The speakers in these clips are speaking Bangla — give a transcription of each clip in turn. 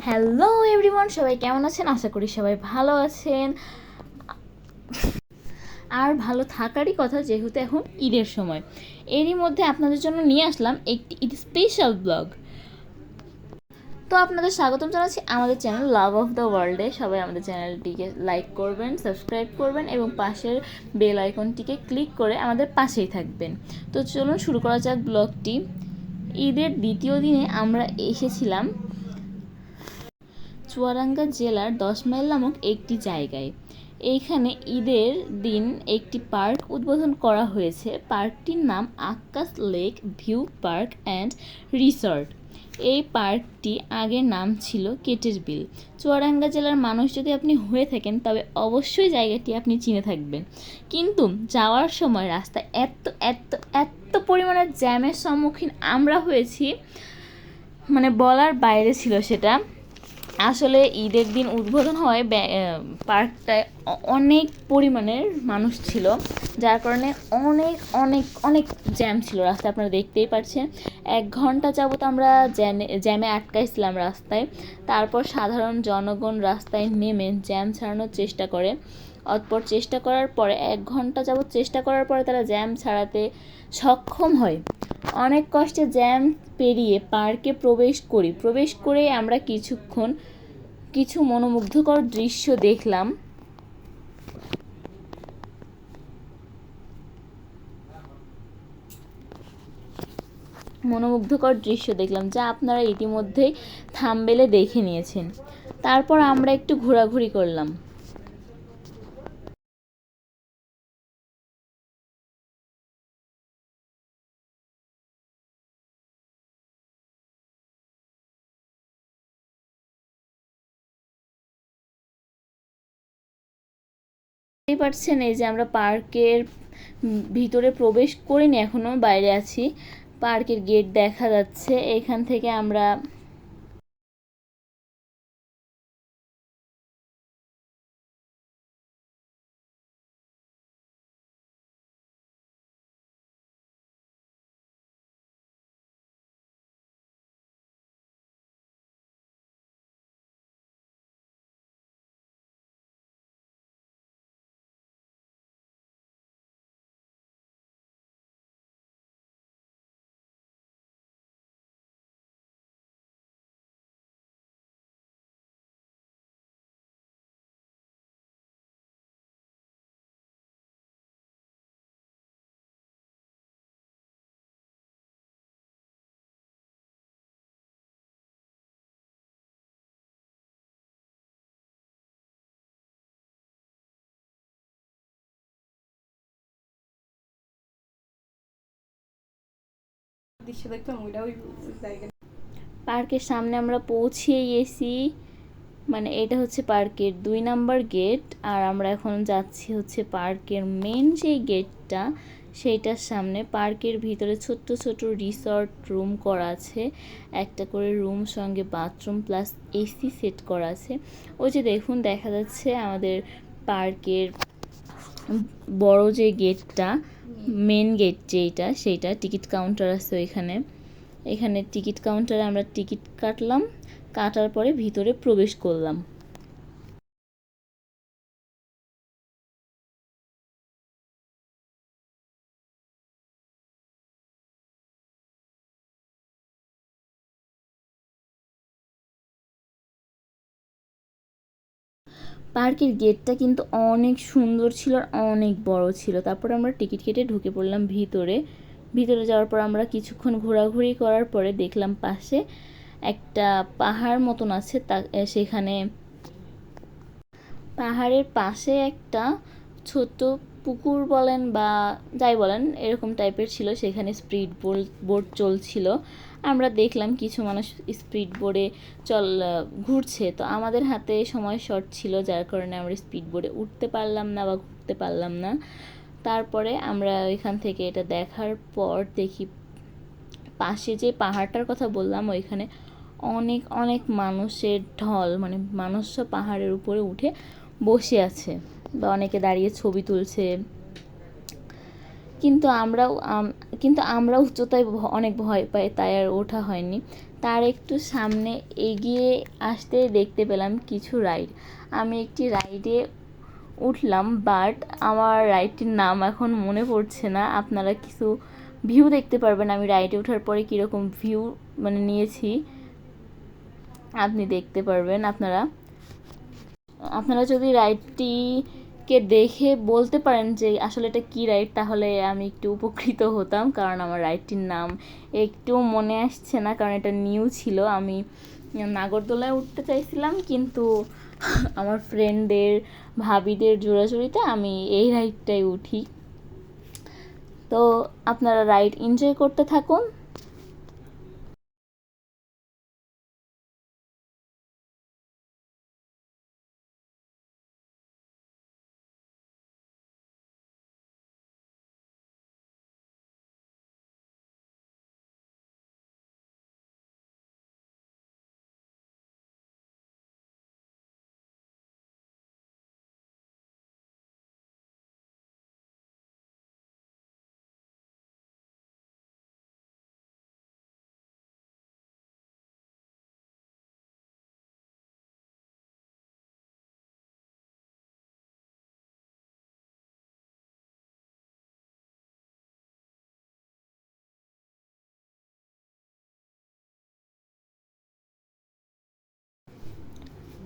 হ্যালো এভরিওয়ান, সবাই কেমন আছেন? আশা করি সবাই ভালো আছেন। আর ভালো থাকারই কথা, যেহেতু এখন ঈদের সময়। এরই মধ্যে আপনাদের জন্য নিয়ে আসলাম একটি ঈদ স্পেশাল ব্লগ। তো আপনাদের স্বাগতম জানাচ্ছি আমাদের চ্যানেল লাভ অফ দ্য ওয়ার্ল্ডে। সবাই আমাদের চ্যানেলটিকে লাইক করবেন, সাবস্ক্রাইব করবেন এবং পাশের বেল আইকনটিকে ক্লিক করে আমাদের পাশেই থাকবেন। তো চলুন শুরু করা যাক ব্লগটি। ঈদের দ্বিতীয় দিনে আমরা এসেছিলাম চুয়াডাঙ্গা জেলার 10 মাইল নামক একটি জায়গায়। এইখানে ঈদের দিন একটি পার্ক উদ্বোধন করা হয়েছে। পার্কটির নাম Akkas lake view park and resort. এই পার্কটি আগের নাম ছিল কেটের বিল। চুয়াডাঙ্গা জেলার মানুষ যদি আপনি হয়ে থাকেন তবে অবশ্যই জায়গাটি আপনি চিনে থাকবেন। কিন্তু যাওয়ার সময় রাস্তায় এত এত এত পরিমাণে জ্যামের সম্মুখীন আমরা হয়েছি, মানে বলার বাইরে ছিল সেটা। আসলে ঈদের দিন উদ্বোধন হয়, পার্কটায় অনেক পরিমাণের মানুষ ছিল, যার কারণে অনেক অনেক অনেক জ্যাম ছিল রাস্তায়। আপনারা দেখতেই পাচ্ছেন 1 ঘন্টা যাবত আমরা জ্যামে আটকাইছিলাম রাস্তায়। তারপর সাধারণ জনগণ রাস্তায় নেমে জ্যাম ছাড়ানোর চেষ্টা করে। অতপর চেষ্টা করার পরে 1 ঘন্টা যাবত চেষ্টা করার পরে তারা জ্যাম ছাড়াতে সক্ষম হয়। অনেক কষ্টে জ্যাম পেরিয়ে পার্কে প্রবেশ করে আমরা কিছু মনোমুগ্ধকর দৃশ্য দেখলাম। যা আপনারা ইতিমধ্যেই থাম্বনেইলে দেখে নিয়েছেন। তারপর আমরা একটু ঘোরাঘুরি করলাম। দেখতেই পাচ্ছেন এই যে আমরা পার্কের ভিতরে প্রবেশ করিনি, এখনো বাইরে আছি। পার্কের গেট দেখা যাচ্ছে। এখান থেকে আমরা পার্কের সামনে আমরা পৌঁছে গেছি। মানে এটা হচ্ছে পার্কের 2 নাম্বার গেট। আর আমরা এখন যাচ্ছি হচ্ছে পার্কের মেন যে গেটটা সেইটার সামনে। পার্কের ভিতরে ছোট্ট ছোট রিসর্ট রুম করা আছে, একটা করে রুম সঙ্গে বাথরুম প্লাস এসি সেট করা আছে। ওই যে দেখুন, দেখা যাচ্ছে আমাদের পার্কের বড় যে গেটটা, মেন গেট যেটা, সেইটা টিকিট কাউন্টার আছে এখানে টিকিট কাউন্টারে আমরা টিকিট কাটার পরে ভিতরে প্রবেশ করলাম। পার্কের গেটটা কিন্তু অনেক সুন্দর ছিল আর অনেক বড় ছিল। তারপর আমরা টিকিট কেটে ঢুকে পড়লাম ভিতরে যাওয়ার পর আমরা কিছুক্ষণ ঘোরাঘুরি করার পরে দেখলাম পাশে একটা পাহাড় মতন আছে। সেখানে পাহাড়ের পাশে একটা ছোট পুকুর বলেন বা যাই বলেন এরকম টাইপের ছিল। সেখানে স্পিড বোট চলছিল। আমরা দেখলাম কিছু মানুষ স্পিড বোটে ঘুরছে। তো আমাদের হাতে সময় শর্ট ছিল, যার কারণে আমরা স্পিড বোটে উঠতে পারলাম না বা ঘুরতে পারলাম না। তারপরে আমরা এখান থেকে এটা দেখার পর দেখি পাশে যে পাহাড়টার কথা বললাম ওইখানে অনেক অনেক মানুষের ঢল, মানে মানুষ সব পাহাড়ের উপরে উঠে বসে আছে বা অনেকে দাঁড়িয়ে ছবি তুলছে। কিন্তু আমরা উচ্চতায় অনেক ভয় পাই, তাই আর ওঠা হয়নি। তার একটু সামনে এগিয়ে আসতে দেখতে পেলাম কিছু রাইড। আমি একটি রাইডে উঠলাম, বাট আমার রাইডটির নাম এখন মনে পড়ছে না। আপনারা কিছু ভিউ দেখতে পারবেন আমি রাইডে ওঠার পরে কীরকম ভিউ মানে নিয়েছি আপনি দেখতে পারবেন। আপনারা যদি রাইডটিকে দেখে বলতে পারেন যে আসলে এটা কী রাইড, তাহলে আমি একটু উপকৃত হতাম, কারণ আমার রাইডটির নাম একটুও মনে আসছে না, কারণ এটা নিউ ছিল। আমি নাগরদোলায় উঠতে চাইছিলাম, কিন্তু আমার ফ্রেন্ডদের ভাবিদের জোরাজুরিতে আমি এই রাইডটাই উঠি। তো আপনারা রাইড এনজয় করতে থাকুন।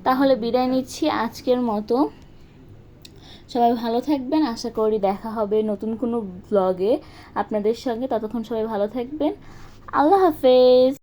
তাহলে বিদায় নিচ্ছি আজকের মতো। সবাই ভালো থাকবেন, আশা করি দেখা হবে নতুন কোনো ব্লগে আপনাদের সঙ্গে। ততক্ষণ সবাই ভালো থাকবেন, আল্লাহ হাফেজ।